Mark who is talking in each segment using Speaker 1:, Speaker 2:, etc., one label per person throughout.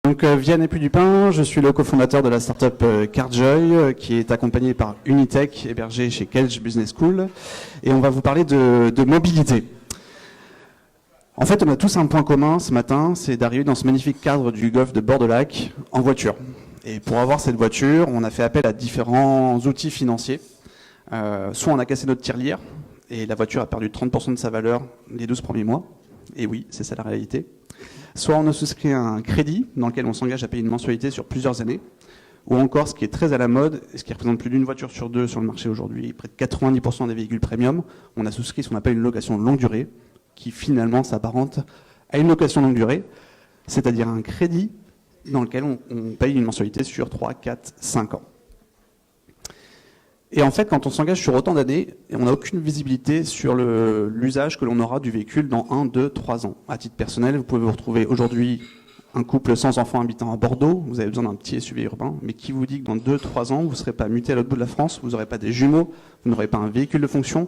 Speaker 1: Donc Vianney Pudupin, je suis le cofondateur de la startup Cardjoy, qui est accompagnée par Unitech, hébergée chez Kelch Business School, et on va vous parler de mobilité. En fait, on a tous un point commun ce matin, c'est d'arriver dans ce magnifique cadre du golfe de Bord-de-Lac en voiture. Et pour avoir cette voiture, on a fait appel à différents outils financiers. Soit on a cassé notre tirelire, et la voiture a perdu 30% de sa valeur les 12 premiers mois. Et oui, c'est ça la réalité. Soit on a souscrit un crédit dans lequel on s'engage à payer une mensualité sur plusieurs années, ou encore, ce qui est très à la mode, et ce qui représente plus d'une voiture sur deux sur le marché aujourd'hui, près de 90% des véhicules premium, on a souscrit ce qu'on appelle une location longue durée, qui finalement s'apparente à une location longue durée, c'est-à-dire un crédit dans lequel on paye une mensualité sur 3, 4, 5 ans. Et en fait, quand on s'engage sur autant d'années, on n'a aucune visibilité sur l'usage que l'on aura du véhicule dans 1, 2, 3 ans. À titre personnel, vous pouvez vous retrouver aujourd'hui un couple sans enfants habitant à Bordeaux, vous avez besoin d'un petit SUV urbain, mais qui vous dit que dans 2, 3 ans, vous ne serez pas muté à l'autre bout de la France, vous n'aurez pas des jumeaux, vous n'aurez pas un véhicule de fonction,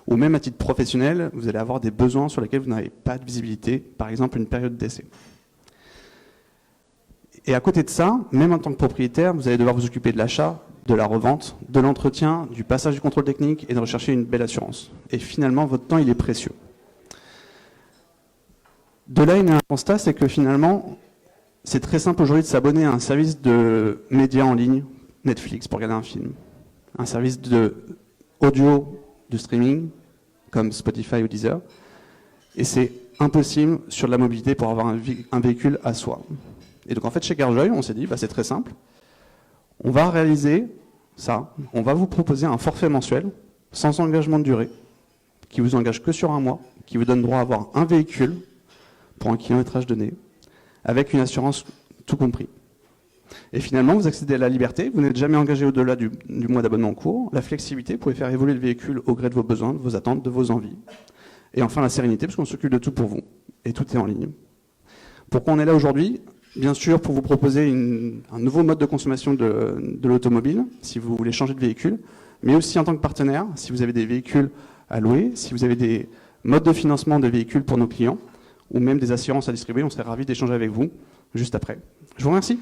Speaker 1: ou même à titre professionnel, vous allez avoir des besoins sur lesquels vous n'avez pas de visibilité, par exemple une période d'essai. Et à côté de ça, même en tant que propriétaire, vous allez devoir vous occuper de l'achat, de la revente, de l'entretien, du passage du contrôle technique et de rechercher une belle assurance. Et finalement, votre temps, il est précieux. De là, il y a un constat, c'est que finalement, c'est très simple aujourd'hui de s'abonner à un service de médias en ligne, Netflix, pour regarder un film, un service de audio, de streaming, comme Spotify ou Deezer, et c'est impossible sur de la mobilité pour avoir un véhicule à soi. Et donc en fait, chez Cardjoy, on s'est dit, c'est très simple, on va réaliser ça, on va vous proposer un forfait mensuel, sans engagement de durée, qui vous engage que sur un mois, qui vous donne droit à avoir un véhicule pour un kilométrage donné, avec une assurance tout compris. Et finalement, vous accédez à la liberté, vous n'êtes jamais engagé au-delà du mois d'abonnement en cours, la flexibilité, vous pouvez faire évoluer le véhicule au gré de vos besoins, de vos attentes, de vos envies. Et enfin, la sérénité, parce qu'on s'occupe de tout pour vous, et tout est en ligne. Pourquoi on est là aujourd'hui ? Bien sûr, pour vous proposer un nouveau mode de consommation de l'automobile, si vous voulez changer de véhicule, mais aussi en tant que partenaire, si vous avez des véhicules à louer, si vous avez des modes de financement de véhicules pour nos clients, ou même des assurances à distribuer, on serait ravis d'échanger avec vous juste après. Je vous remercie.